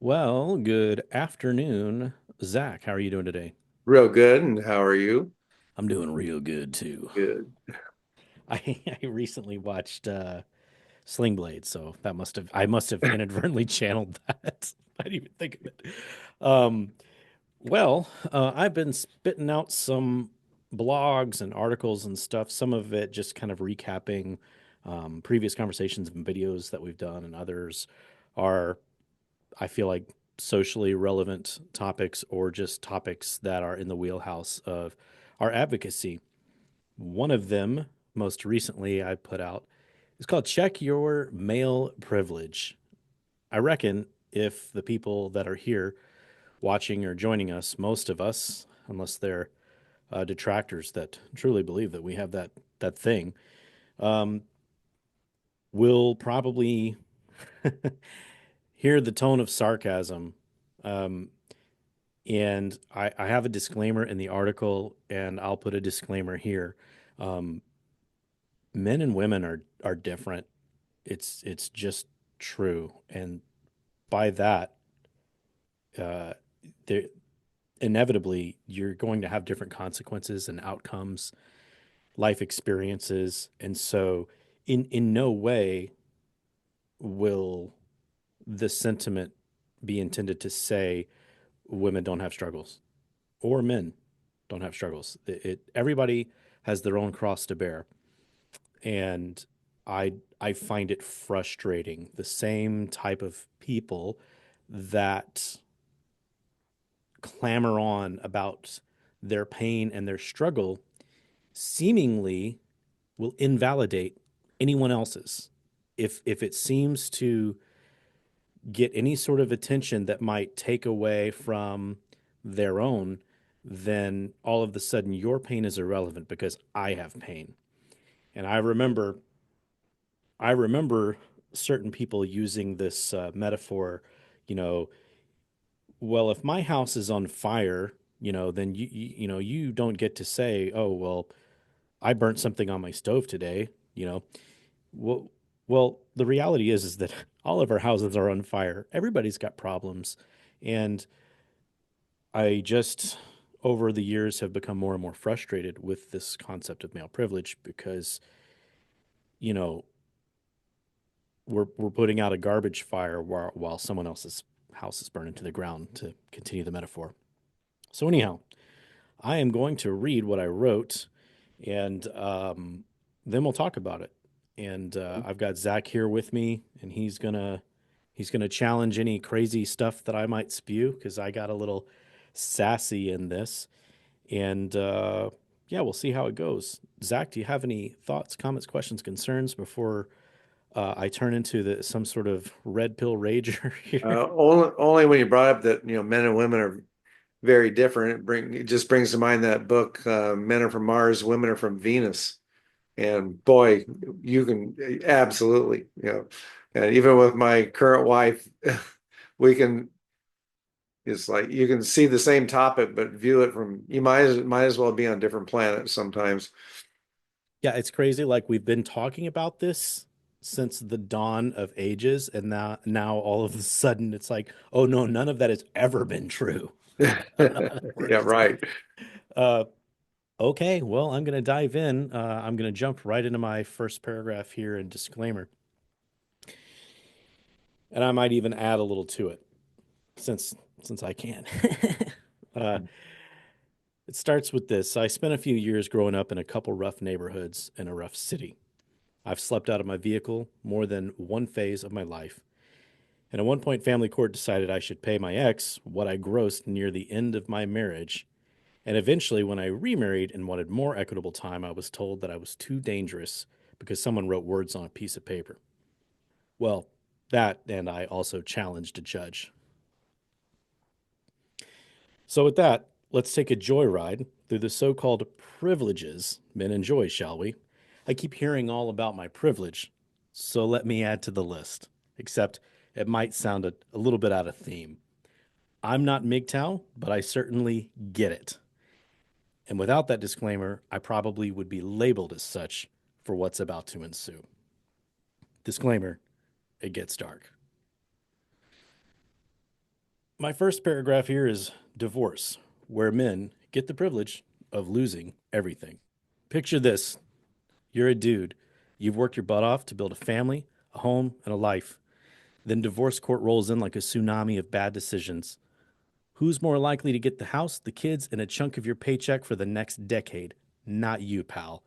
Well, good afternoon, Zach. How are you doing today? Real good. And how are you? I'm doing real good too. Good. I recently watched Sling Blade, so I must have inadvertently channeled that. I didn't even think of it. Um, I've been spitting out some blogs and articles and stuff. Some of it just kind of recapping previous conversations and videos that we've done, and others are I feel like socially relevant topics or just topics that are in the wheelhouse of our advocacy. One of them, most recently, I put out is called Check Your Male Privilege. I reckon if the people that are here watching or joining us, most of us, unless they're detractors that truly believe that we have that thing, um, will probably hear the tone of sarcasm. Um, And I have a disclaimer in the article, and I'll put a disclaimer here. Um, Men and women are different. It's just true, and by that, uh, there inevitably you're going to have different consequences and outcomes, life experiences, and so in no way will this sentiment be intended to say women don't have struggles or men don't have struggles. Everybody has their own cross to bear, and I find it frustrating. The same type of people that clamor on about their pain and their struggle seemingly will invalidate anyone else's. If it seems to get any sort of attention that might take away from their own, then all of a sudden your pain is irrelevant because I have pain. And I remember certain people using this metaphor, you know, well, if my house is on fire, then you don't get to say, oh, well, I burnt something on my stove today, you know. Well, well, the reality is that all of our houses are on fire. Everybody's got problems, and I just over the years have become more and more frustrated with this concept of male privilege because you know we're putting out a garbage fire while someone else's house is burned into the ground, to continue the metaphor. So anyhow, I am going to read what I wrote, and then we'll talk about it. And I've got Zach here with me, and he's gonna challenge any crazy stuff that I might spew because I got a little sassy in this. And yeah, we'll see how it goes. Zach, do you have any thoughts, comments, questions, concerns before I turn into some sort of red pill rager here? Only when you brought up that men and women are very different. It just brings to mind that book, Men Are from Mars, Women Are from Venus. And boy, you can absolutely, and even with my current wife, we can. It's like you can see the same topic, but view it from you might as well be on different planets sometimes. Yeah, it's crazy. Like we've been talking about this since the dawn of ages, and now all of a sudden it's like, oh no, none of that has ever been true. In other Yeah, words, right. uh, okay, well, I'm going to dive in. I'm going to jump right into my first paragraph here and disclaimer, and I might even add a little to it since I can. uh, it starts with this: I spent a few years growing up in a couple rough neighborhoods in a rough city. I've slept out of my vehicle more than one phase of my life. And at one point, family court decided I should pay my ex what I grossed near the end of my marriage. And eventually, when I remarried and wanted more equitable time, I was told that I was too dangerous because someone wrote words on a piece of paper. Well, that and I also challenged a judge. So, with that, let's take a joyride through the so called privileges men enjoy, shall we? I keep hearing all about my privilege, so let me add to the list, except it might sound a little bit out of theme. I'm not MGTOW, but I certainly get it. And without that disclaimer, I probably would be labeled as such for what's about to ensue. Disclaimer: it gets dark. My first paragraph here is divorce, where men get the privilege of losing everything. Picture this: you're a dude. You've worked your butt off to build a family, a home, and a life. Then divorce court rolls in like a tsunami of bad decisions. Who's more likely to get the house, the kids, and a chunk of your paycheck for the next decade? Not you, pal.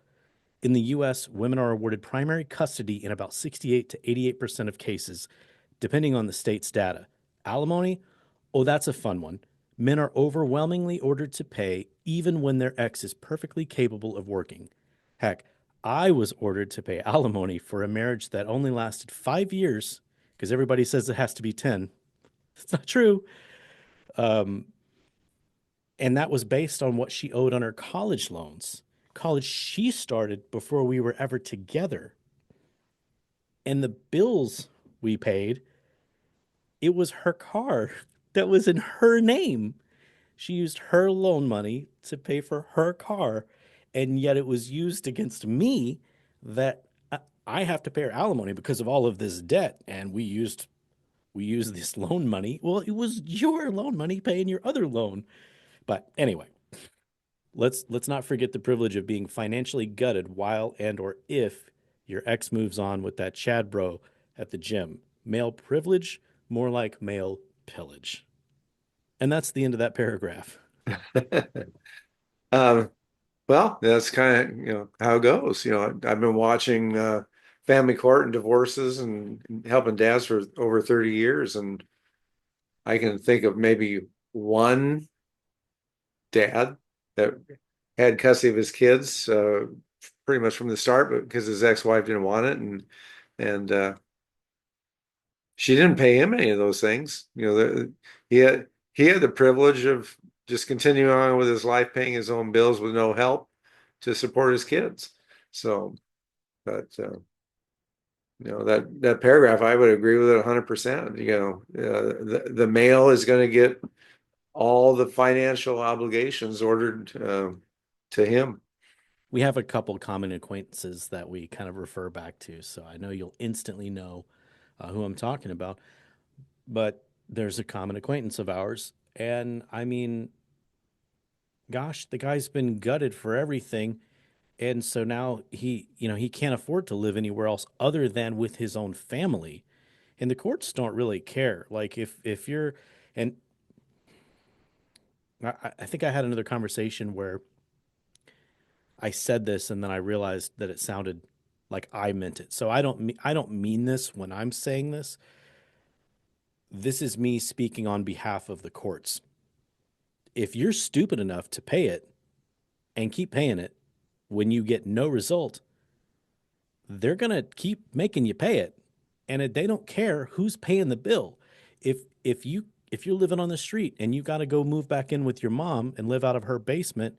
In the US, women are awarded primary custody in about 68 to 88% of cases, depending on the state's data. Alimony? Oh, that's a fun one. Men are overwhelmingly ordered to pay even when their ex is perfectly capable of working. Heck, I was ordered to pay alimony for a marriage that only lasted 5 years because everybody says it has to be 10. It's not true. Um, and that was based on what she owed on her college loans. College she started before we were ever together. And the bills we paid, it was her car that was in her name. She used her loan money to pay for her car, and yet it was used against me that I have to pay her alimony because of all of this debt. And we used this loan money. Well, it was your loan money paying your other loan. But anyway, let's not forget the privilege of being financially gutted while and or if your ex moves on with that Chad bro at the gym. Male privilege, more like male pillage. And that's the end of that paragraph. Um, well, that's kind of, how it goes. I've been watching family court and divorces and helping dads for over 30 years, and I can think of maybe one dad that had custody of his kids pretty much from the start, but because his ex-wife didn't want it, and she didn't pay him any of those things. He had the privilege of just continuing on with his life, paying his own bills with no help to support his kids. So, but that paragraph, I would agree with it 100%. The male is going to get all the financial obligations ordered to him. We have a couple common acquaintances that we kind of refer back to, so I know you'll instantly know who I'm talking about. But there's a common acquaintance of ours, and I mean, gosh, the guy's been gutted for everything, and so now he can't afford to live anywhere else other than with his own family, and the courts don't really care. Like if you're, and I think I had another conversation where I said this and then I realized that it sounded like I meant it. So I don't mean this when I'm saying this. This is me speaking on behalf of the courts. If you're stupid enough to pay it and keep paying it when you get no result, they're going to keep making you pay it. And they don't care who's paying the bill. If you're living on the street and you got to go move back in with your mom and live out of her basement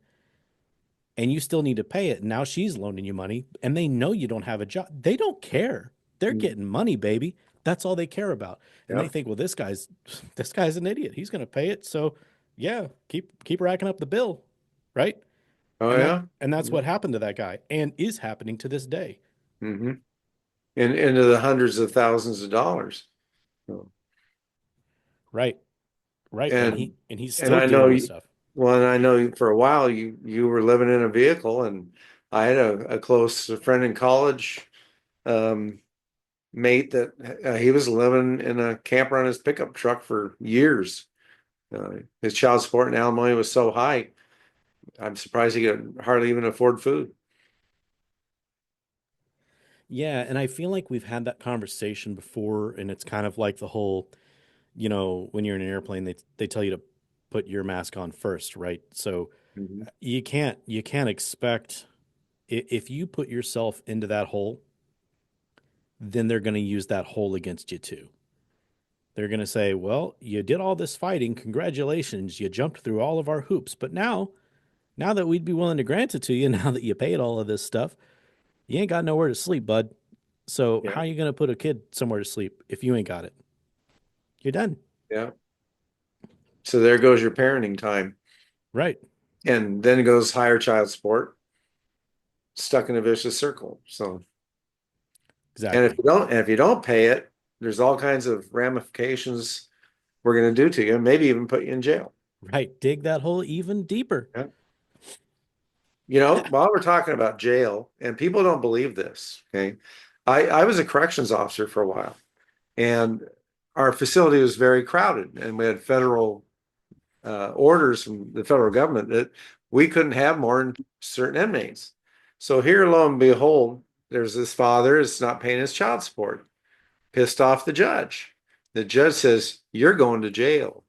and you still need to pay it. Now she's loaning you money and they know you don't have a job. They don't care. They're getting money, baby. That's all they care about. And they Yep. think, well, this guy's an idiot. He's going to pay it. So, yeah, keep racking up the bill, right? Oh And that yeah. and that's what happened to that guy and is happening to this day. Mm-hmm. Into the hundreds of thousands of dollars. So, Right. Right. And And he's and still I know dealing with stuff. well, and I know for a while you were living in a vehicle, and I had a close friend in college, um, mate that he was living in a camper on his pickup truck for years. His child support and alimony was so high, I'm surprised he could hardly even afford food. Yeah, and I feel like we've had that conversation before and it's kind of like the whole, when you're in an airplane they tell you to put your mask on first, right? So Mhm. you can't expect if you put yourself into that hole, then they're going to use that hole against you too. They're going to say, "Well, you did all this fighting. Congratulations. You jumped through all of our hoops. But now that we'd be willing to grant it to you, now that you paid all of this stuff, you ain't got nowhere to sleep, bud. So Yeah, how are you going to put a kid somewhere to sleep if you ain't got it? You're done." yeah. So there goes your parenting time, Right. and then goes higher child support, stuck in a vicious circle. So, and if Exactly. you don't, and if you don't pay it, there's all kinds of ramifications we're going to do to you, and maybe even put you in jail. Right. Dig that hole even deeper. Yeah. While we're talking about jail, and people don't believe this, okay? I was a corrections officer for a while, and our facility was very crowded, and we had federal orders from the federal government that we couldn't have more than certain inmates. So here, lo and behold, there's this father that's not paying his child support, pissed off the judge. The judge says, "You're going to jail."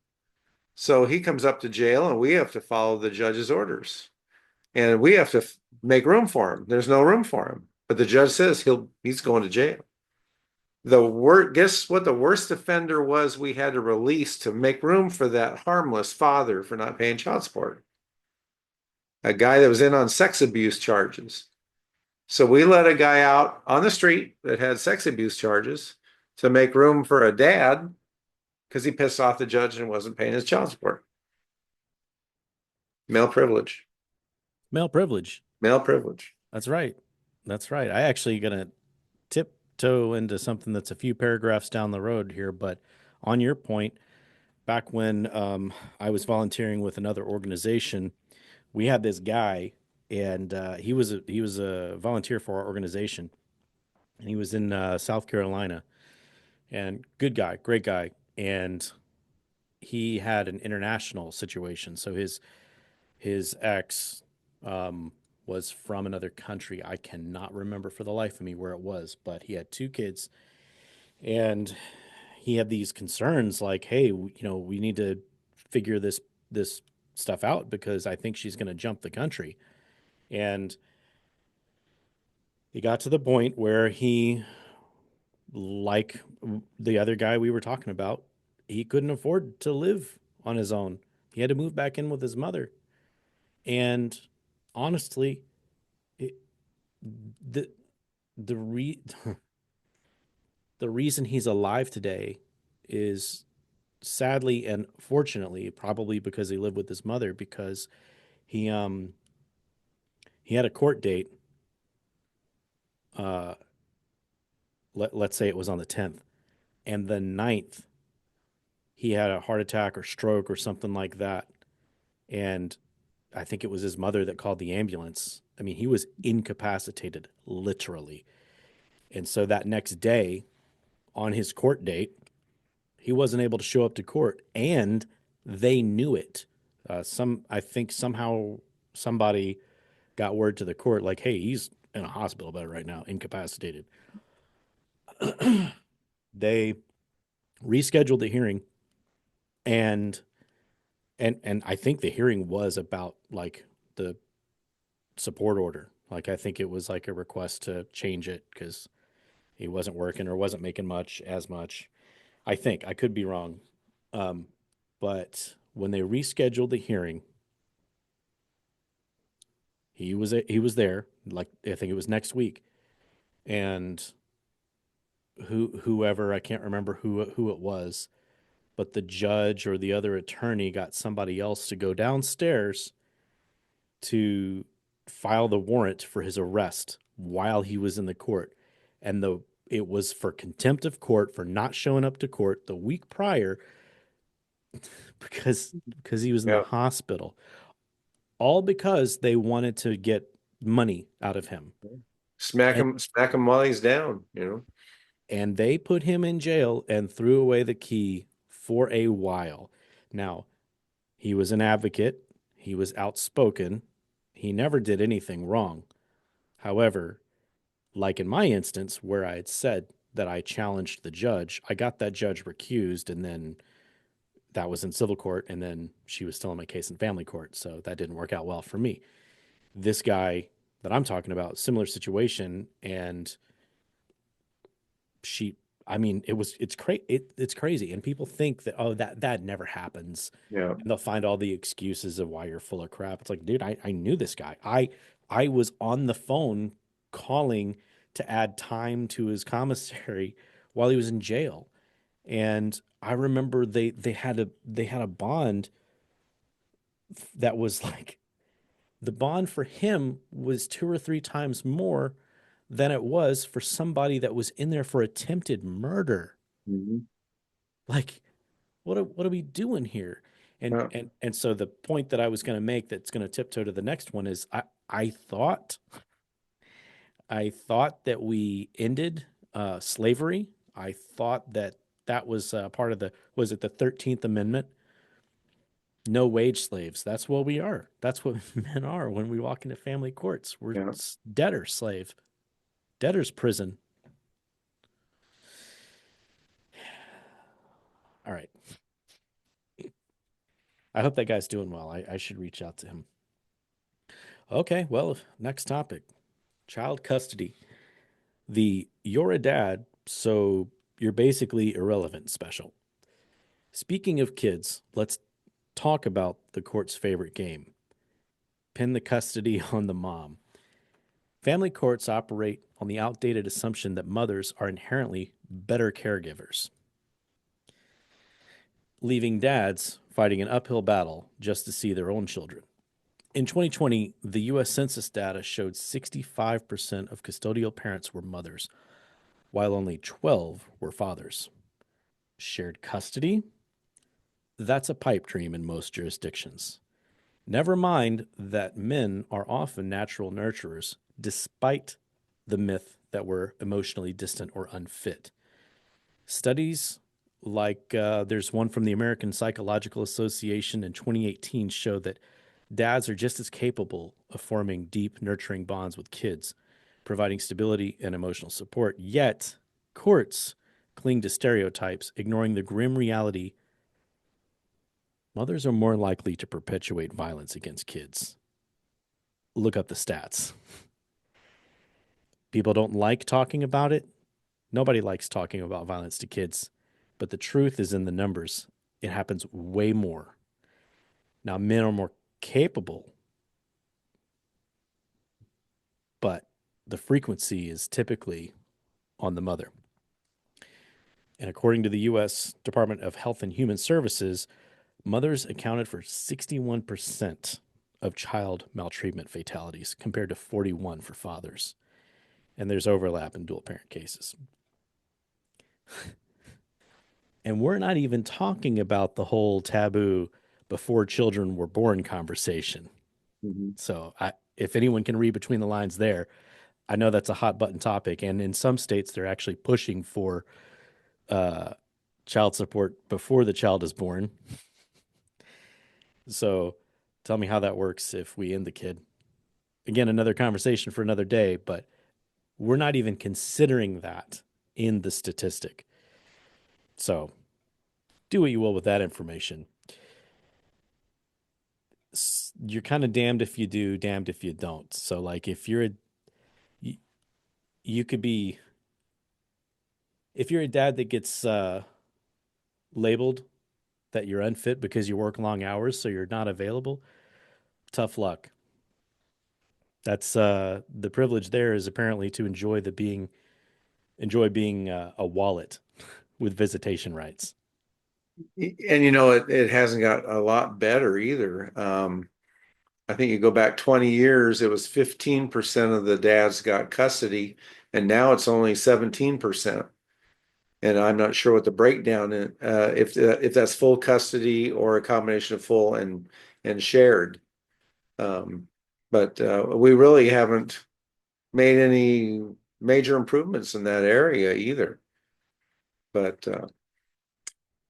So he comes up to jail, and we have to follow the judge's orders, and we have to make room for him. There's no room for him, but the judge says he's going to jail. Guess what the worst offender was we had to release to make room for that harmless father for not paying child support? A guy that was in on sex abuse charges. So we let a guy out on the street that had sex abuse charges to make room for a dad because he pissed off the judge and wasn't paying his child support. Male privilege. Male privilege. Male privilege. That's right. That's right. I actually gonna tiptoe into something that's a few paragraphs down the road here, but on your point, back when I was volunteering with another organization, we had this guy, and he was a volunteer for our organization, and he was in South Carolina, and good guy, great guy, and he had an international situation. So his ex um, was from another country. I cannot remember for the life of me where it was, but he had two kids, and he had these concerns like, "Hey, we need to figure this stuff out because I think she's going to jump the country." And he got to the point where like the other guy we were talking about, he couldn't afford to live on his own. He had to move back in with his mother. And honestly, it, the the re the reason he's alive today is sadly and fortunately probably because he lived with his mother, because he um he had a court date. Let's say it was on the 10th, and the 9th he had a heart attack or stroke or something like that, and I think it was his mother that called the ambulance. I mean, he was incapacitated literally. And so that next day on his court date, he wasn't able to show up to court, and they knew it. I think somehow somebody got word to the court like, "Hey, he's in a hospital bed right now, incapacitated." They rescheduled the hearing, and and I think the hearing was about like the support order. Like I think it was like a request to change it because he wasn't working or wasn't making as much. I think I could be wrong, um, but when they rescheduled the hearing, he was there. Like I think it was next week, and whoever, I can't remember who it was, but the judge or the other attorney got somebody else to go downstairs to file the warrant for his arrest while he was in the court, and it was for contempt of court for not showing up to court the week prior because he was in the Yeah. hospital, all because they wanted to get money out of him. And Smack him while he's down. they put him in jail and threw away the key for a while. Now, he was an advocate, he was outspoken, he never did anything wrong. However, like in my instance where I had said that I challenged the judge, I got that judge recused, and then that was in civil court, and then she was still in my case in family court, so that didn't work out well for me. This guy that I'm talking about, similar situation, and she, I mean, it's crazy, and people think that, oh, that never happens, Yeah. and they'll find all the excuses of why you're full of crap. It's like, dude, I knew this guy. I was on the phone calling to add time to his commissary while he was in jail, and I remember they had a bond that was like, the bond for him was two or three times more than it was for somebody that was in there for attempted murder. Mhm. Like, what are we doing here? And Yeah, and so the point that I was going to make that's going to tiptoe to the next one is I thought I thought that we ended slavery. I thought that that was part of the was it the 13th Amendment? No wage slaves. That's what we are. That's what men are when we walk into family courts. We're yeah. debtor slave, debtor's prison. All right. I hope that guy's doing well. I should reach out to him. Okay, well, next topic, child custody. The you're a dad, so you're basically irrelevant special. Speaking of kids, let's talk about the court's favorite game, pin the custody on the mom. Family courts operate on the outdated assumption that mothers are inherently better caregivers, leaving dads fighting an uphill battle just to see their own children. In 2020, the US Census data showed 65% of custodial parents were mothers, while only 12 were fathers. Shared custody? That's a pipe dream in most jurisdictions. Never mind that men are often natural nurturers, despite the myth that we're emotionally distant or unfit. Studies like there's one from the American Psychological Association in 2018 show that dads are just as capable of forming deep, nurturing bonds with kids, providing stability and emotional support. Yet, courts cling to stereotypes, ignoring the grim reality mothers are more likely to perpetuate violence against kids. Look up the stats. People don't like talking about it. Nobody likes talking about violence to kids, but the truth is in the numbers. It happens way more. Now, men are more capable, but the frequency is typically on the mother. And according to the US Department of Health and Human Services, mothers accounted for 61% of child maltreatment fatalities compared to 41 for fathers. And there's overlap in dual parent cases. And we're not even talking about the whole taboo before children were born conversation. Mhm. So if anyone can read between the lines there, I know that's a hot button topic. And in some states, they're actually pushing for uh, child support before the child is born. So tell me how that works if we end the kid. Again, another conversation for another day, but we're not even considering that in the statistic. So do what you will with that information. You're kind of damned if you do, damned if you don't. So like you, you could be if you're a dad that gets labeled that you're unfit because you work long hours, so you're not available, tough luck. That's the privilege there is apparently to enjoy being a wallet with visitation rights. And it hasn't got a lot better either. I think you go back 20 years, it was 15% of the dads got custody, and now it's only 17%. And I'm not sure what the breakdown is, if that's full custody or a combination of full and shared. Um, but we really haven't made any major improvements in that area either. But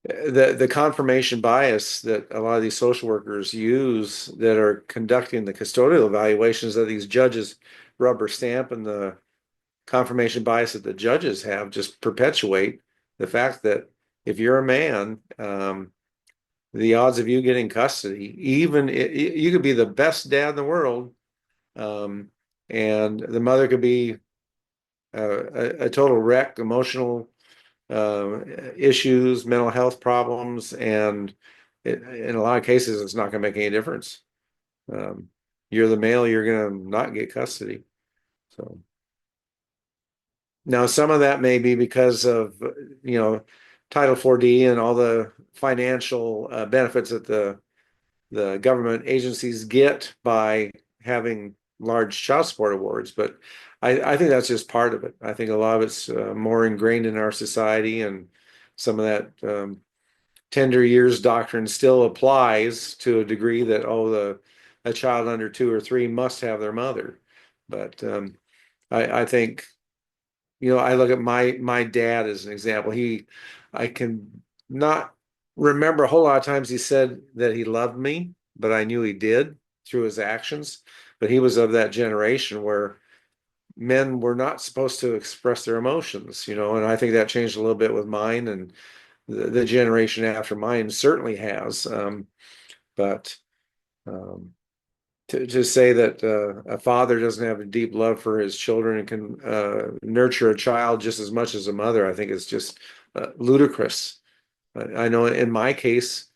the confirmation bias that a lot of these social workers use that are conducting the custodial evaluations that these judges rubber stamp and the confirmation bias that the judges have just perpetuate the fact that if you're a man, the odds of you getting custody, even you could be the best dad in the world, um, and the mother could be a total wreck, emotional uh, issues, mental health problems, and in a lot of cases, it's not going to make any difference. Um, you're the male, you're going to not get custody. So now some of that may be because of Title 4D and all the financial benefits that the government agencies get by having large child support awards, but I think that's just part of it. I think a lot of it's more ingrained in our society, and some of that tender years doctrine still applies to a degree that, oh, the a child under 2 or 3 must have their mother. But I think, I look at my dad as an example. I can not remember a whole lot of times he said that he loved me, but I knew he did through his actions. But he was of that generation where men were not supposed to express their emotions, and I think that changed a little bit with mine, and the generation after mine certainly has. But um, to say that a father doesn't have a deep love for his children and can nurture a child just as much as a mother, I think is just ludicrous. I know in my case,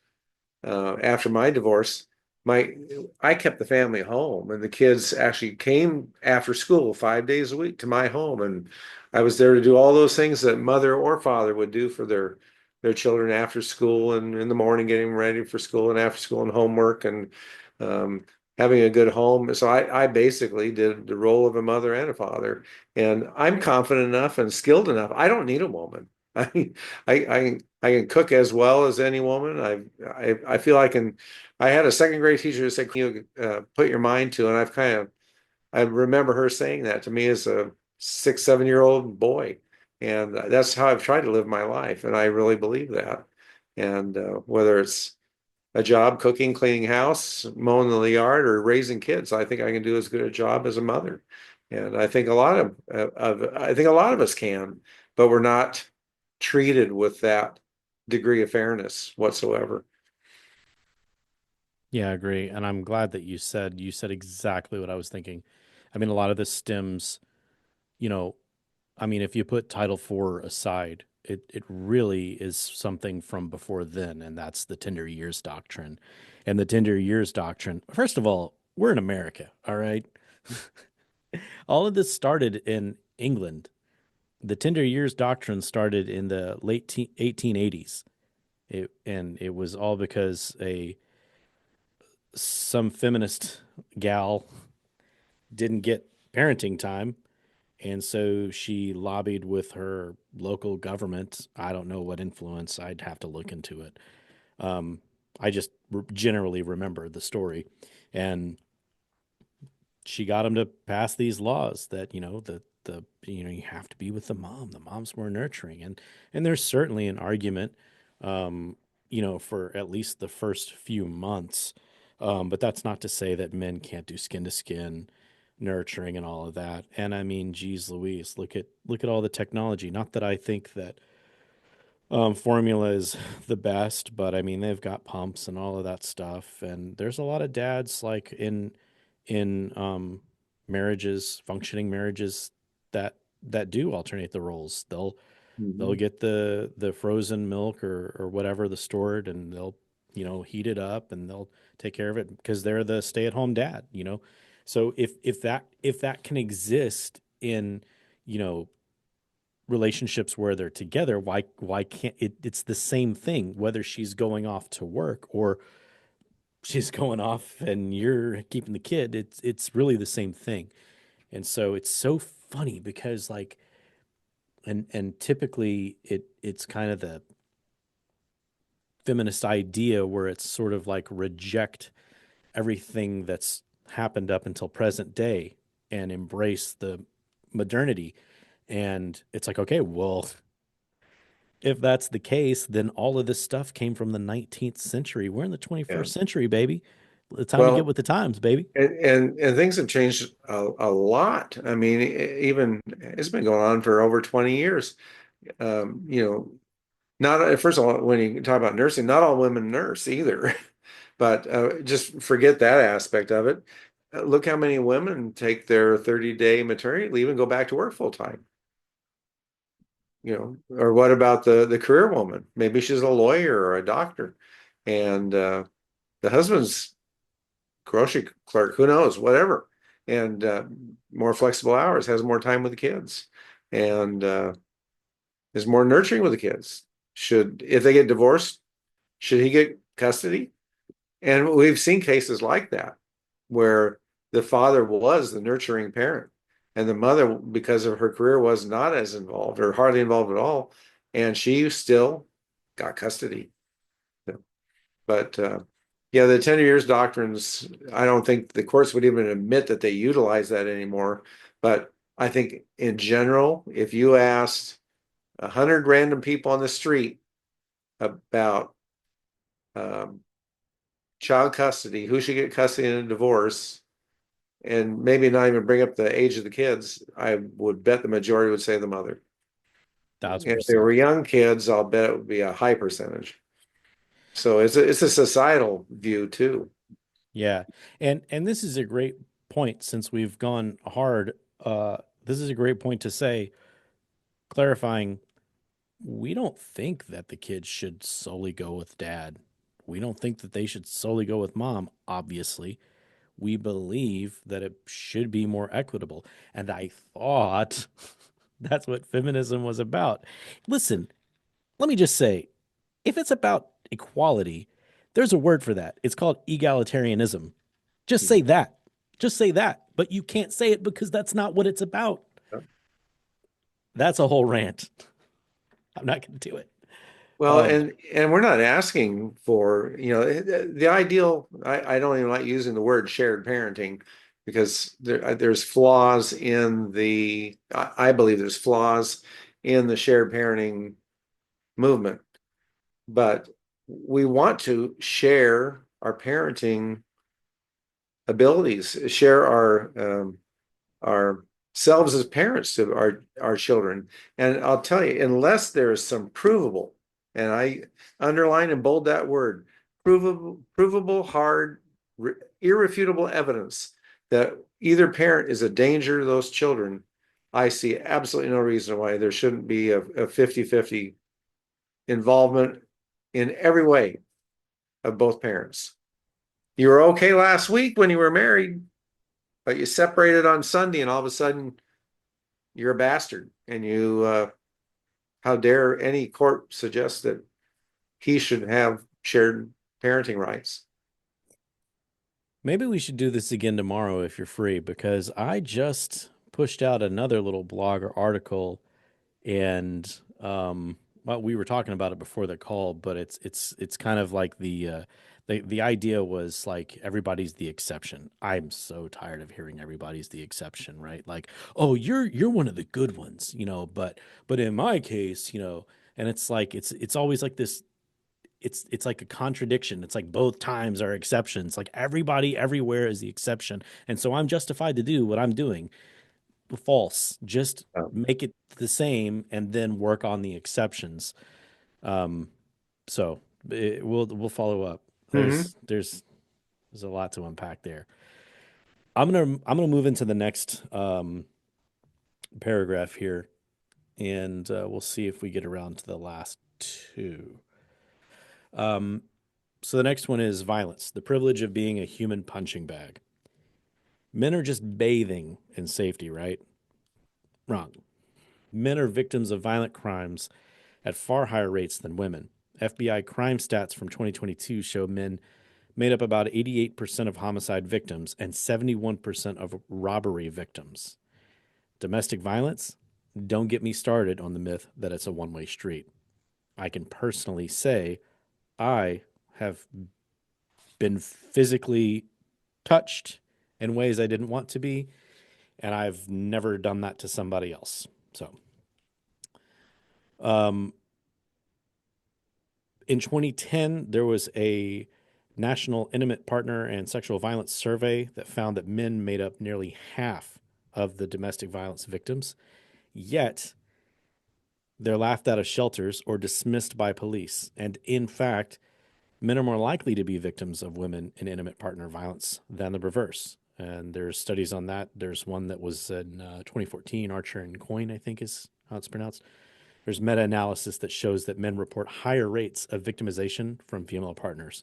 after my divorce, my I kept the family home, and the kids actually came after school 5 days a week to my home, and I was there to do all those things that mother or father would do for their children after school and in the morning, getting ready for school and after school and homework and um, having a good home. So I basically did the role of a mother and a father, and I'm confident enough and skilled enough. I don't need a woman. I can cook as well as any woman. I feel I can. I had a second grade teacher who said, "Can you put your mind to?" And I remember her saying that to me as a 6, 7 year old boy, and that's how I've tried to live my life, and I really believe that. And whether it's a job cooking, cleaning house, mowing the yard, or raising kids, I think I can do as good a job as a mother. And I think I think a lot of us can, but we're not treated with that degree of fairness whatsoever. Yeah, I agree. And I'm glad that you said exactly what I was thinking. I mean, a lot of this stems, you know, I mean, if you put Title IV aside, it really is something from before then, and that's the tender years doctrine. And the tender years doctrine, first of all, we're in America, all right? All of this started in England. The tender years doctrine started in the late 1880s. And it was all because a some feminist gal didn't get parenting time. And so she lobbied with her local government. I don't know what influence. I'd have to look into it. Um, I just generally remember the story. And she got him to pass these laws that, you have to be with the mom. The mom's more nurturing. And there's certainly an argument, um, for at least the first few months. But that's not to say that men can't do skin to skin nurturing and all of that. And I mean, geez Louise, look at all the technology. Not that I think that formula is the best, but I mean they've got pumps and all of that stuff. And there's a lot of dads like in marriages, functioning marriages that do alternate the roles. They'll Mhm. get the frozen milk or whatever the stored, and they'll heat it up and they'll take care of it because they're the stay at home dad. So if that can exist in you know relationships where they're together, why can't it's the same thing whether she's going off to work or she's going off and you're keeping the kid. It's really the same thing. And so it's so funny because like and typically it's kind of the feminist idea where it's sort of like reject everything that's happened up until present day and embrace the modernity. And it's like, okay, well, if that's the case, then all of this stuff came from the 19th century. We're in the Yeah. 21st century, baby. It's time to get Well, with the times, baby. and things have changed a lot. I mean, even it's been going on for over 20 years. You know, not first of all, when you talk about nursing, not all women nurse either. But just forget that aspect of it. Look how many women take their 30-day maternity leave and go back to work full time. Or what about the career woman? Maybe she's a lawyer or a doctor, and the husband's grocery clerk, who knows, whatever, and more flexible hours, has more time with the kids, and is more nurturing with the kids. If they get divorced, should he get custody? And we've seen cases like that where the father was the nurturing parent and the mother, because of her career, was not as involved or hardly involved at all. And she still got custody. But yeah, the tender years doctrines, I don't think the courts would even admit that they utilize that anymore. But I think in general, if you asked 100 random people on the street about um, child custody, who should get custody in a divorce, and maybe not even bring up the age of the kids, I would bet the majority would say the mother. Thousand If they percent. were young kids, I'll bet it would be a high percentage. So it's a societal view too. Yeah. And this is a great point since we've gone hard. This is a great point to say, clarifying, we don't think that the kids should solely go with dad. We don't think that they should solely go with mom, obviously. We believe that it should be more equitable. And I thought that's what feminism was about. Listen, let me just say, if it's about equality, there's a word for that. It's called egalitarianism. Just say that. Just say that. But you can't say it because that's not what it's about. That's a whole rant. I'm not going to do it. Well, Um, and we're not asking for, the ideal, I don't even like using the word shared parenting because there's flaws in I believe there's flaws in the shared parenting movement, but we want to share our parenting abilities, share ourselves as parents to our children. And I'll tell you, unless there is some provable, and I underline and bold that word, provable, hard, irrefutable evidence that either parent is a danger to those children, I see absolutely no reason why there shouldn't be a 50-50 involvement in every way of both parents. You were okay last week when you were married, but you separated on Sunday and all of a sudden you're a bastard. And how dare any court suggest that he should have shared parenting rights? Maybe we should do this again tomorrow if you're free, because I just pushed out another little blog or article, and well, we were talking about it before the call, but it's kind of like the idea was like everybody's the exception. I'm so tired of hearing everybody's the exception, right? Like, oh, you're one of the good ones, but in my case, and it's like it's always like this. It's like a contradiction. It's like both times are exceptions. Like everybody everywhere is the exception, and so I'm justified to do what I'm doing. False. Just Um, make it the same and then work on the exceptions. Um, so we'll follow up. mhm. There's a lot to unpack there. I'm gonna move into the next paragraph here, and we'll see if we get around to the last two. Um, so the next one is violence, the privilege of being a human punching bag. Men are just bathing in safety, right? Wrong. Men are victims of violent crimes at far higher rates than women. FBI crime stats from 2022 show men made up about 88% of homicide victims and 71% of robbery victims. Domestic violence? Don't get me started on the myth that it's a one way street. I can personally say I have been physically touched in ways I didn't want to be, and I've never done that to somebody else. So, um, in 2010, there was a National Intimate Partner and Sexual Violence Survey that found that men made up nearly half of the domestic violence victims, yet they're laughed out of shelters or dismissed by police. And in fact, men are more likely to be victims of women in intimate partner violence than the reverse. And there's studies on that. There's one that was in 2014, Archer and Coyne, I think is how it's pronounced. There's meta analysis that shows that men report higher rates of victimization from female partners.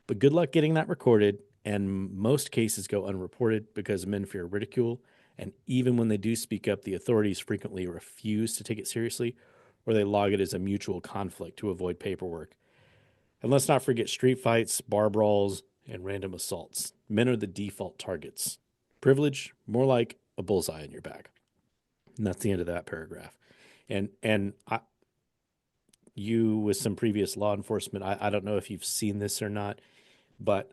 But good luck getting that recorded, and most cases go unreported because men fear ridicule. And even when they do speak up, the authorities frequently refuse to take it seriously, or they log it as a mutual conflict to avoid paperwork. And let's not forget street fights, bar brawls, and random assaults. Men are the default targets. Privilege, more like a bullseye in your back. And that's the end of that paragraph. And you with some previous law enforcement. I don't know if you've seen this or not, but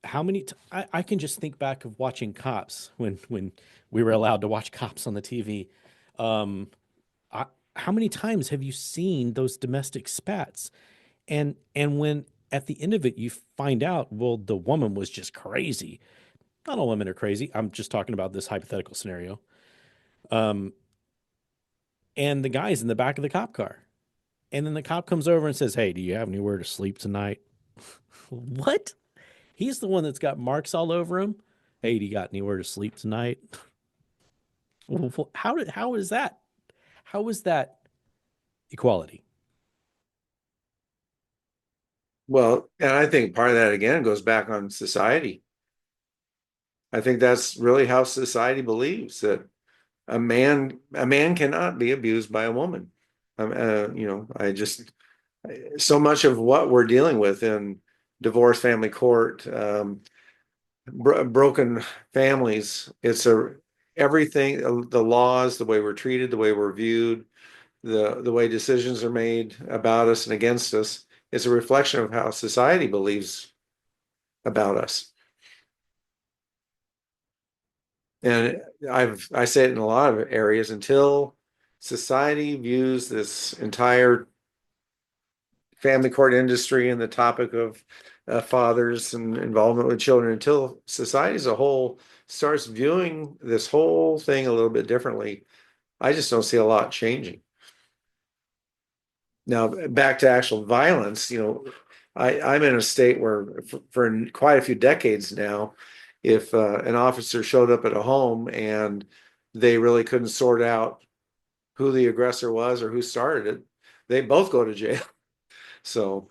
how many, I can just think back of watching cops when we were allowed to watch cops on the TV. Um, I, how many times have you seen those domestic spats? And when at the end of it, you find out, well, the woman was just crazy. Not all women are crazy. I'm just talking about this hypothetical scenario. Um, and the guy's in the back of the cop car. And then the cop comes over and says, "Hey, do you have anywhere to sleep tonight?" What? He's the one that's got marks all over him. "Hey, do you got anywhere to sleep tonight?" How is that? How is that equality? Well, and I think part of that again goes back on society. I think that's really how society believes that a man cannot be abused by a woman. I just so much of what we're dealing with in divorce, family court, broken families. It's a everything, the laws, the way we're treated, the way we're viewed, the way decisions are made about us and against us. Is a reflection of how society believes about us. And I say it in a lot of areas until society views this entire family court industry and the topic of fathers and involvement with children, until society as a whole starts viewing this whole thing a little bit differently, I just don't see a lot changing. Now, back to actual violence, I'm in a state where for quite a few decades now, if an officer showed up at a home and they really couldn't sort out who the aggressor was or who started it, they both go to jail. So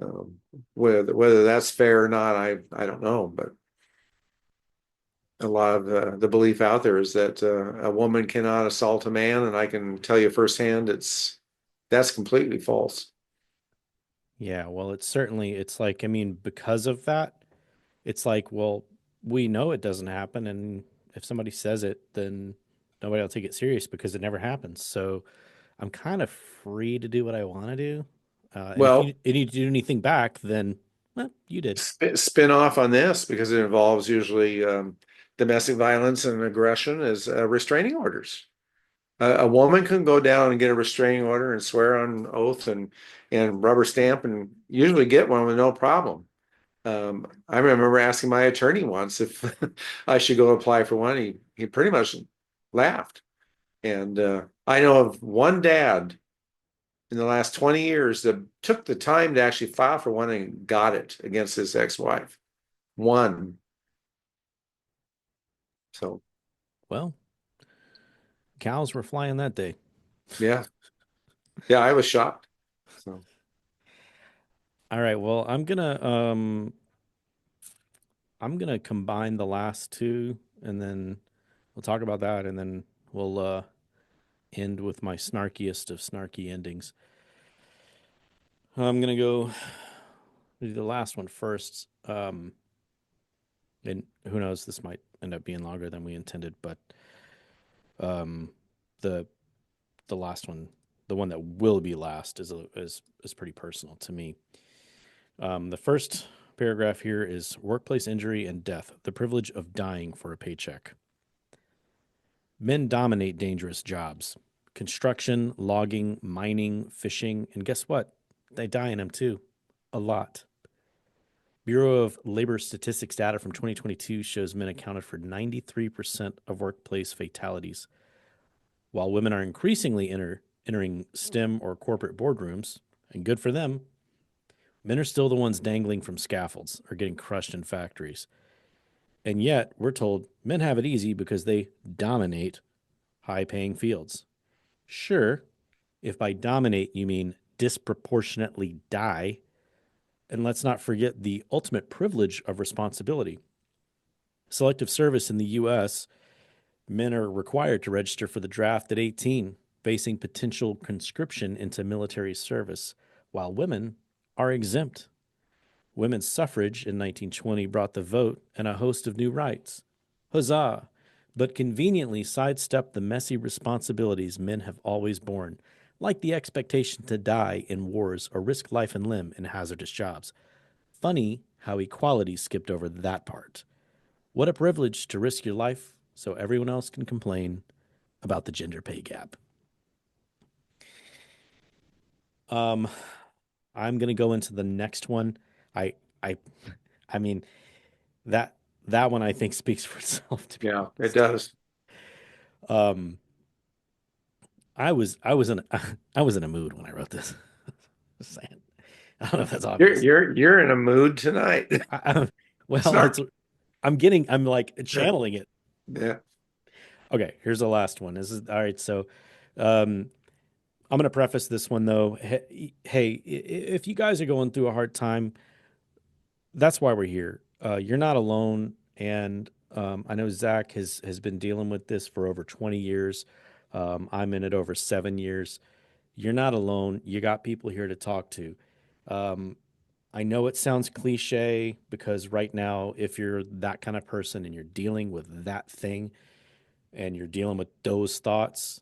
um, whether that's fair or not, I don't know. But a lot of the belief out there is that a woman cannot assault a man, and I can tell you firsthand, that's completely false. Yeah, well, it's like, I mean, because of that, it's like, well, we know it doesn't happen, and if somebody says it, then nobody will take it serious because it never happens. So I'm kind of free to do what I want to do. And if Well, you need to do anything back, then well, you did. spin off on this because it involves usually domestic violence and aggression is restraining orders. A woman can go down and get a restraining order and swear on oath and rubber stamp and usually get one with no problem. I remember asking my attorney once if I should go apply for one. He pretty much laughed. And I know of one dad in the last 20 years that took the time to actually file for one and got it against his ex-wife. One. So Well, cows were flying that day. yeah. Yeah, I was shocked. So All right, well, I'm gonna combine the last two, and then we'll talk about that, and then we'll end with my snarkiest of snarky endings. I'm gonna go do the last one first. And who knows, this might end up being longer than we intended, but um, the the last one, the one that will be last, is pretty personal to me. The first paragraph here is workplace injury and death, the privilege of dying for a paycheck. Men dominate dangerous jobs: construction, logging, mining, fishing, and guess what? They die in them too. A lot. Bureau of Labor Statistics data from 2022 shows men accounted for 93% of workplace fatalities. While women are increasingly entering STEM or corporate boardrooms, and good for them, men are still the ones dangling from scaffolds or getting crushed in factories. And yet, we're told men have it easy because they dominate high paying fields. Sure, if by dominate you mean disproportionately die, and let's not forget the ultimate privilege of responsibility. Selective service in the US, men are required to register for the draft at 18, facing potential conscription into military service, while women are exempt. Women's suffrage in 1920 brought the vote and a host of new rights. Huzzah! But conveniently sidestepped the messy responsibilities men have always borne, like the expectation to die in wars or risk life and limb in hazardous jobs. Funny how equality skipped over that part. What a privilege to risk your life so everyone else can complain about the gender pay gap. Um, I'm gonna go into the next one. I I I mean that that one I think speaks for itself, to be Yeah, it honest. does. Um, I was in I was in a mood when I wrote this. Just saying. I don't know if that's You're obvious. you're you're in a mood tonight. Well, Snark. I'm like Yeah. channeling it. Yeah. Okay, here's the last one. This is all right. So, um, I'm going to preface this one though. Hey, if you guys are going through a hard time, that's why we're here. You're not alone, and I know Zach has been dealing with this for over 20 years. I'm in it over 7 years. You're not alone. You got people here to talk to. Um, I know it sounds cliche because right now, if you're that kind of person and you're dealing with that thing and you're dealing with those thoughts,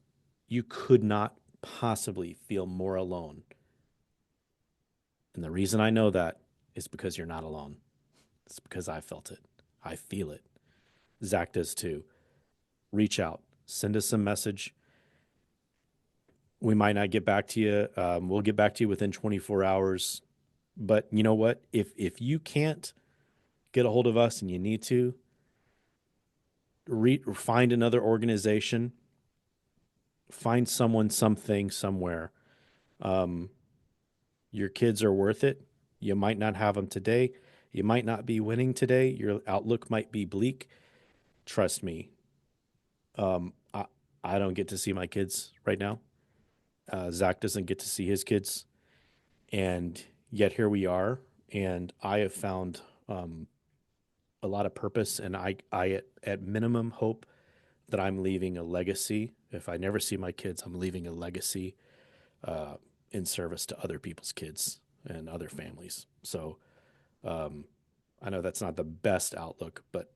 you could not possibly feel more alone. And the reason I know that is because you're not alone. It's because I felt it. I feel it. Zach does too. Reach out, send us a message. We might not get back to you. We'll get back to you within 24 hours. But you know what? If you can't get a hold of us and you need to, find another organization, find someone, something, somewhere. Um, your kids are worth it. You might not have them today. You might not be winning today. Your outlook might be bleak. Trust me. Um, I, I don't get to see my kids right now. Zach doesn't get to see his kids. And yet here we are. And I have found a lot of purpose. And at minimum, hope that I'm leaving a legacy. If I never see my kids, I'm leaving a legacy uh, in service to other people's kids and other families. So um, I know that's not the best outlook, but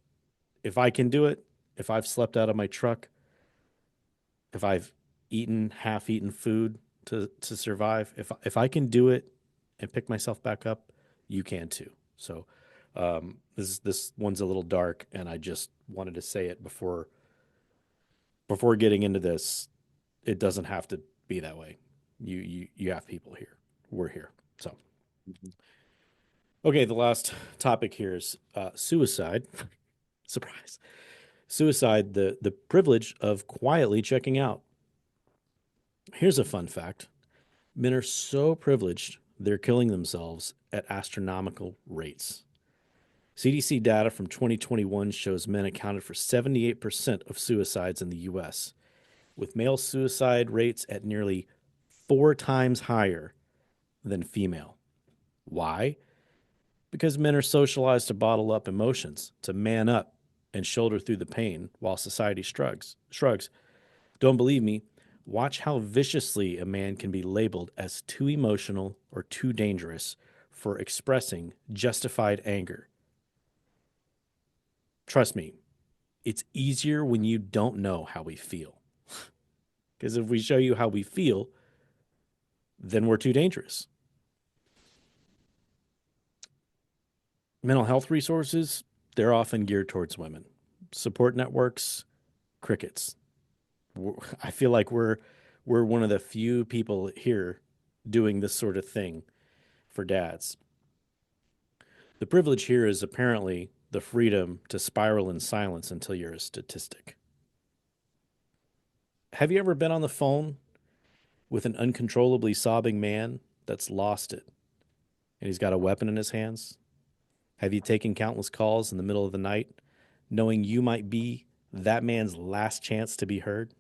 if I can do it, if I've slept out of my truck, if I've eaten half-eaten food to survive, if I can do it and pick myself back up, you can too. So this one's a little dark, and I just wanted to say it before getting into this. It doesn't have to be that way. You have people here. We're here. So okay, the last topic here is suicide. Surprise. Suicide, the privilege of quietly checking out. Here's a fun fact. Men are so privileged, they're killing themselves at astronomical rates. CDC data from 2021 shows men accounted for 78% of suicides in the US, with male suicide rates at nearly 4 times higher than female. Why? Because men are socialized to bottle up emotions, to man up and shoulder through the pain while society shrugs. Don't believe me? Watch how viciously a man can be labeled as too emotional or too dangerous for expressing justified anger. Trust me, it's easier when you don't know how we feel. Because if we show you how we feel, then we're too dangerous. Mental health resources, they're often geared towards women. Support networks, crickets. I feel like we're one of the few people here doing this sort of thing for dads. The privilege here is apparently the freedom to spiral in silence until you're a statistic. Have you ever been on the phone with an uncontrollably sobbing man that's lost it and he's got a weapon in his hands? Have you taken countless calls in the middle of the night knowing you might be that man's last chance to be heard?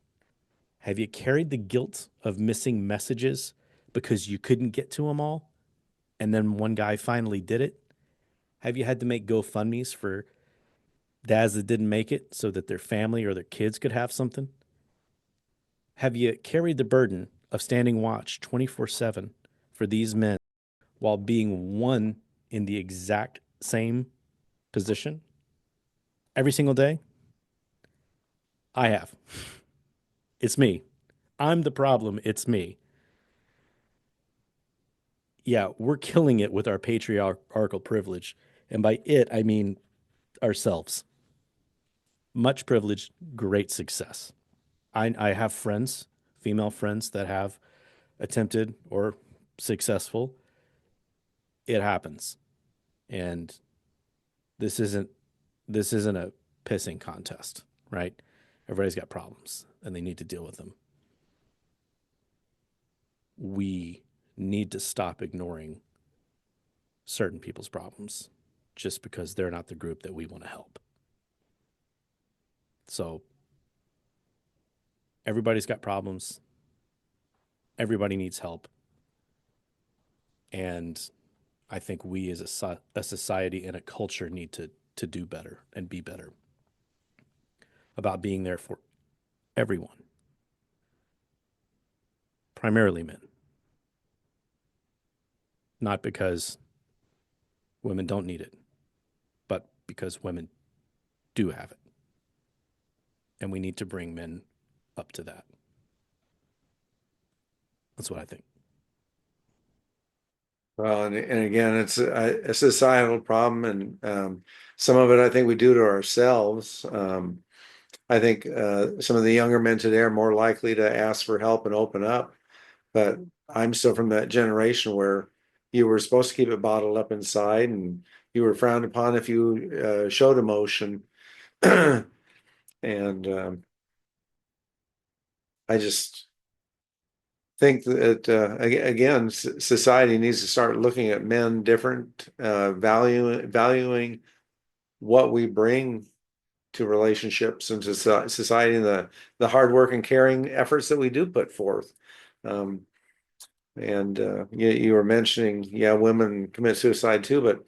Have you carried the guilt of missing messages because you couldn't get to them all and then one guy finally did it? Have you had to make GoFundMe's for dads that didn't make it so that their family or their kids could have something? Have you carried the burden of standing watch 24/7 for these men while being one in the exact same position every single day? I have. It's me. I'm the problem. It's me. yeah, we're killing it with our patriarchal privilege. And by it, I mean ourselves. Much privilege, great success. I have friends, female friends that have attempted or successful. It happens. And this isn't this isn't a pissing contest, right? Everybody's got problems and they need to deal with them. We need to stop ignoring certain people's problems just because they're not the group that we want to help. So everybody's got problems. Everybody needs help. And I think we as a society and a culture need to do better and be better about being there for everyone, primarily men, not because women don't need it, but because women do have it. And we need to bring men up to that. That's what I think. Well, and again, it's a societal problem, and some of it I think we do to ourselves. I think some of the younger men today are more likely to ask for help and open up, but I'm still from that generation where you were supposed to keep it bottled up inside, and you were frowned upon if you showed emotion. And I just think that again, society needs to start looking at men different, valuing what we bring to relationships and to society, and the hard work and caring efforts that we do put forth. Um, and you were mentioning, yeah, women commit suicide too, but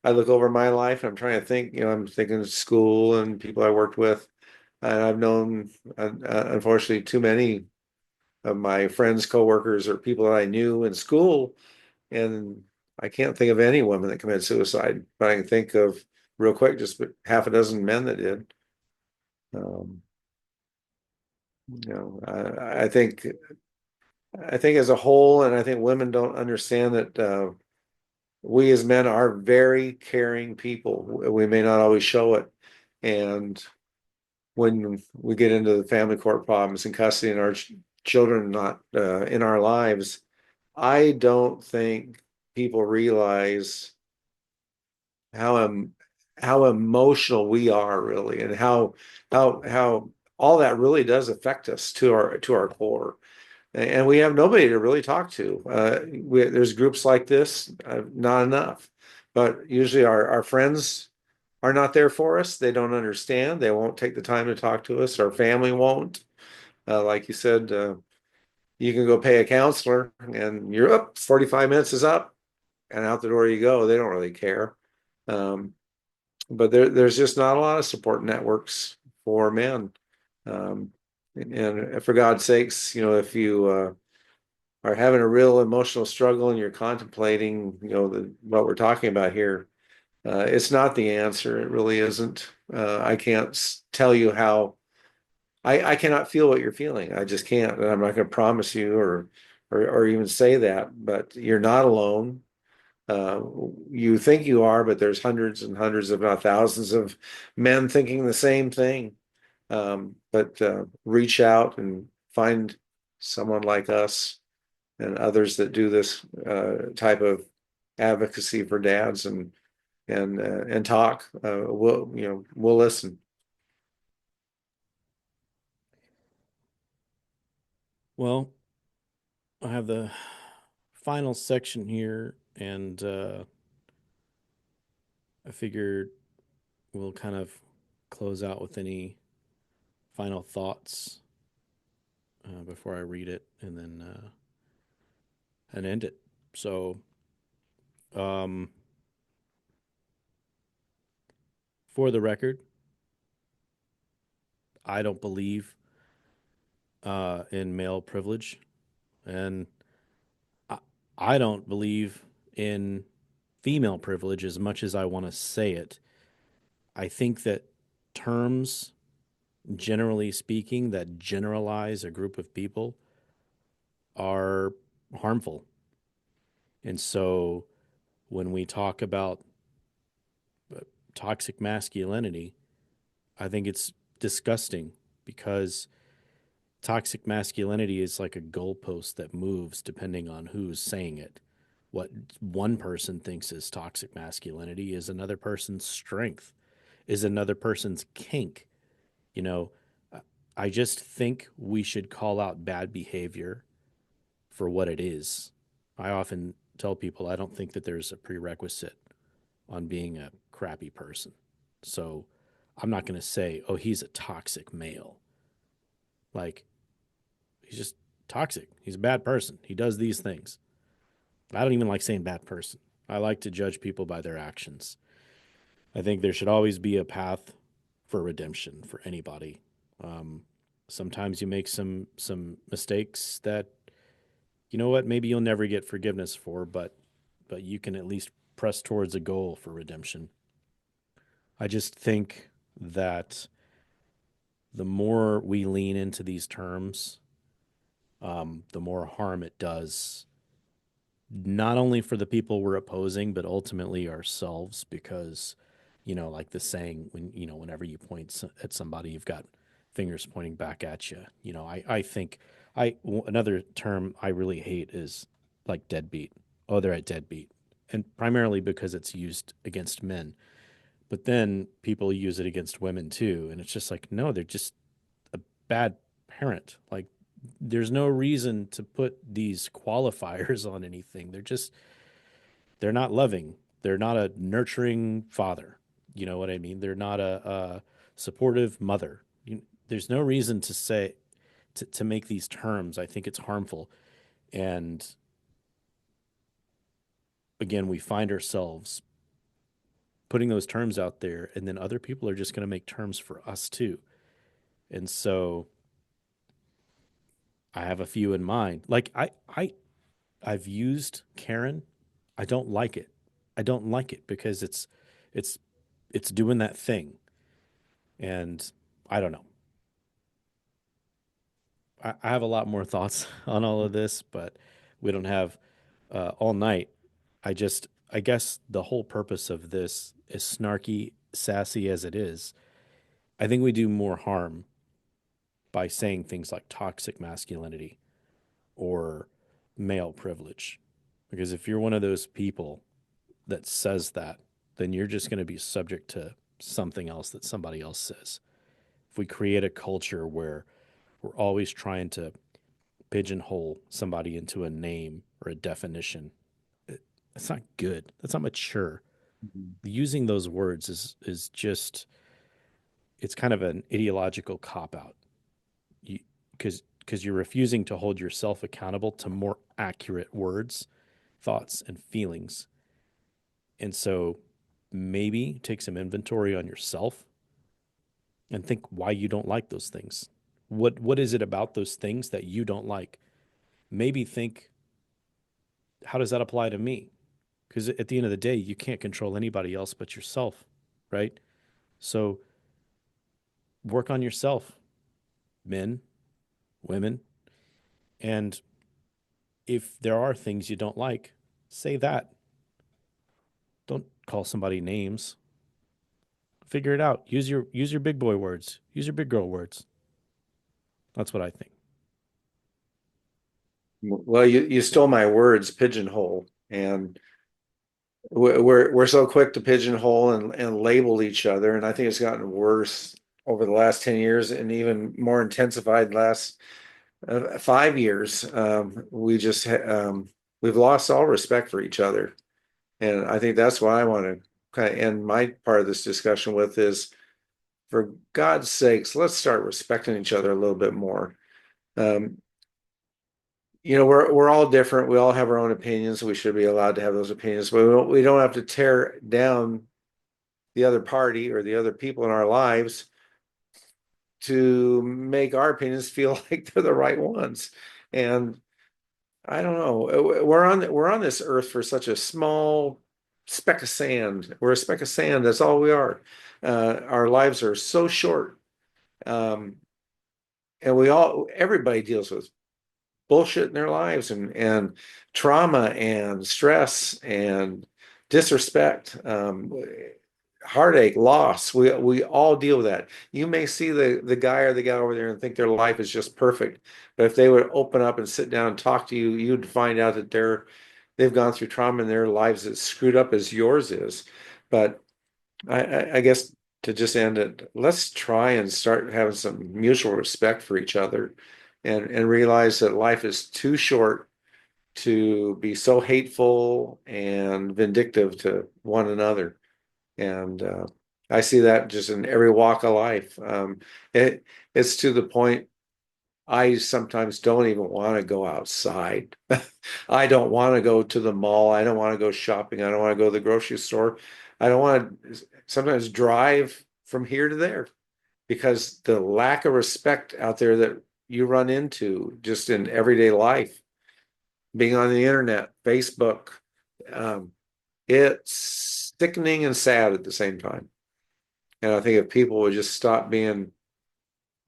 I look over my life and I'm trying to think, I'm thinking of school and people I worked with, and I've known, unfortunately, too many of my friends, coworkers, or people that I knew in school, and I can't think of any women that committed suicide, but I can think of real quick just half a dozen men that did. Um, I think as a whole, and I think women don't understand that we as men are very caring people. We may not always show it, and when we get into the family court problems and custody and our children not in our lives, I don't think people realize how how emotional we are really, and how all that really does affect us to our core. And we have nobody to really talk to. There's groups like this, not enough. But usually our friends are not there for us. They don't understand. They won't take the time to talk to us. Our family won't. Like you said, you can go pay a counselor and you're up, 45 minutes is up, and out the door you go. They don't really care. Um, but there's just not a lot of support networks for men. Um, and for God's sakes, if you are having a real emotional struggle and you're contemplating, what we're talking about here, it's not the answer. It really isn't. I can't tell you how. I cannot feel what you're feeling. I just can't, and I'm not going to promise you or even say that. But you're not alone. Uh, you think you are, but there's hundreds and hundreds, if not thousands, of men thinking the same thing. But reach out and find someone like us and others that do this type of advocacy for dads, and talk. We'll listen. Well, I have the final section here, and I figured we'll kind of close out with any final thoughts before I read it, and then and end it. So, um, for the record, I don't believe in male privilege, and I, I don't believe in female privilege as much as I want to say it. I think that terms, generally speaking, that generalize a group of people are harmful. And so when we talk about toxic masculinity, I think it's disgusting because toxic masculinity is like a goalpost that moves depending on who's saying it. What one person thinks is toxic masculinity is another person's strength, is another person's kink. You know, I just think we should call out bad behavior for what it is. I often tell people I don't think that there's a prerequisite on being a crappy person. So I'm not going to say, oh, he's a toxic male. Like, he's just toxic. He's a bad person. He does these things. I don't even like saying bad person. I like to judge people by their actions. I think there should always be a path for redemption for anybody. Um, Sometimes you make some mistakes that you know what maybe you'll never get forgiveness for, but you can at least press towards a goal for redemption. I just think that the more we lean into these terms, the more harm it does, not only for the people we're opposing, but ultimately ourselves, because, like the saying, whenever you point at somebody, you've got fingers pointing back at you. I think another term I really hate is like deadbeat. Oh, they're a deadbeat. And primarily because it's used against men. But then people use it against women too. And it's just like, no, they're just a bad parent. Like, there's no reason to put these qualifiers on anything. They're not loving. They're not a nurturing father. You know what I mean? They're not a supportive mother. There's no reason to say to make these terms. I think it's harmful. And again, we find ourselves putting those terms out there, and then other people are just going to make terms for us too. And so I have a few in mind. Like I've used Karen. I don't like it. I don't like it because it's it's doing that thing. And I don't know. I have a lot more thoughts on all of this, but we don't have all night. I guess the whole purpose of this is snarky, sassy as it is. I think we do more harm by saying things like toxic masculinity or male privilege. Because if you're one of those people that says that, then you're just going to be subject to something else that somebody else says. If we create a culture where we're always trying to pigeonhole somebody into a name or a definition, that's not good. That's not mature. Mhm. Using those words is just it's kind of an ideological cop out. You because you're refusing to hold yourself accountable to more accurate words, thoughts, and feelings. And so maybe take some inventory on yourself and think why you don't like those things. What is it about those things that you don't like? Maybe think, how does that apply to me? Because at the end of the day, you can't control anybody else but yourself, right? So work on yourself, men, women, and if there are things you don't like, say that. Don't call somebody names. Figure it out. Use your big boy words. Use your big girl words. That's what I think. Well, you stole my words, pigeonhole, and we're so quick to pigeonhole and label each other, and I think it's gotten worse over the last 10 years and even more intensified last 5 years. We've lost all respect for each other, and I think that's what I want to kind of end my part of this discussion with is, for God's sakes, let's start respecting each other a little bit more. Um, we're all different. We all have our own opinions. We should be allowed to have those opinions, but we don't have to tear down the other party or the other people in our lives to make our opinions feel like they're the right ones. And I don't know. We're on this earth for such a small speck of sand. We're a speck of sand. That's all we are. Our lives are so short. Um, and everybody deals with bullshit in their lives and trauma and stress and disrespect, heartache, loss. We all deal with that. You may see the guy or the gal over there and think their life is just perfect, but if they would open up and sit down and talk to you, you'd find out that they've gone through trauma in their lives as screwed up as yours is. But I guess to just end it, let's try and start having some mutual respect for each other and realize that life is too short to be so hateful and vindictive to one another. And I see that just in every walk of life. It's to the point I sometimes don't even want to go outside. I don't want to go to the mall. I don't want to go shopping. I don't want to go to the grocery store. I don't want to sometimes drive from here to there because the lack of respect out there that you run into just in everyday life, being on the internet, Facebook, um, it's sickening and sad at the same time. And I think if people would just stop being,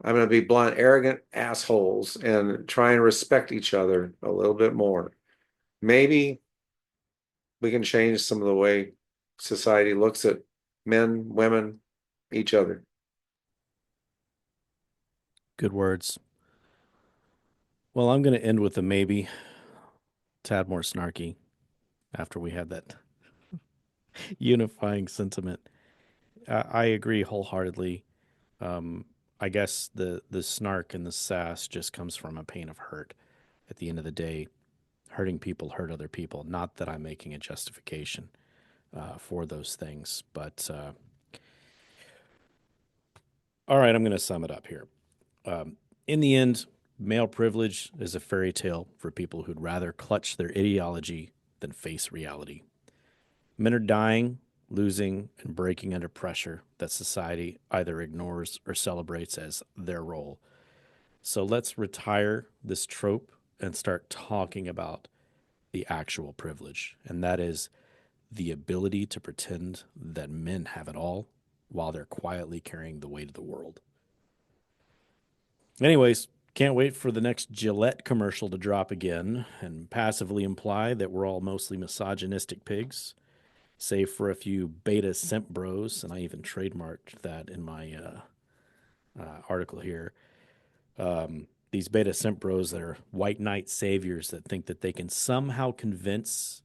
I'm going to be blunt, arrogant assholes and try and respect each other a little bit more, maybe we can change some of the way society looks at men, women, each other. Good words. Well, I'm going to end with a maybe, tad more snarky after we had that unifying sentiment. I agree wholeheartedly. Um, I guess the snark and the sass just comes from a pain of hurt. At the end of the day, hurting people hurt other people. Not that I'm making a justification for those things, but all right, I'm going to sum it up here. In the end, male privilege is a fairy tale for people who'd rather clutch their ideology than face reality. Men are dying, losing, and breaking under pressure that society either ignores or celebrates as their role. So let's retire this trope and start talking about the actual privilege, and that is the ability to pretend that men have it all while they're quietly carrying the weight of the world. Anyways, can't wait for the next Gillette commercial to drop again and passively imply that we're all mostly misogynistic pigs, save for a few beta simp bros, and I even trademarked that in my article here. These beta simp bros that are white knight saviors that think that they can somehow convince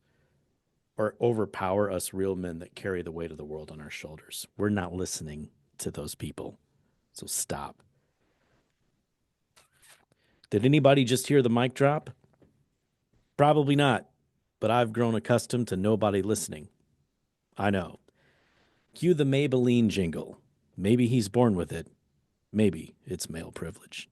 or overpower us real men that carry the weight of the world on our shoulders. We're not listening to those people. So stop. Did anybody just hear the mic drop? Probably not, but I've grown accustomed to nobody listening. I know. Cue the Maybelline jingle. Maybe he's born with it. Maybe it's male privilege.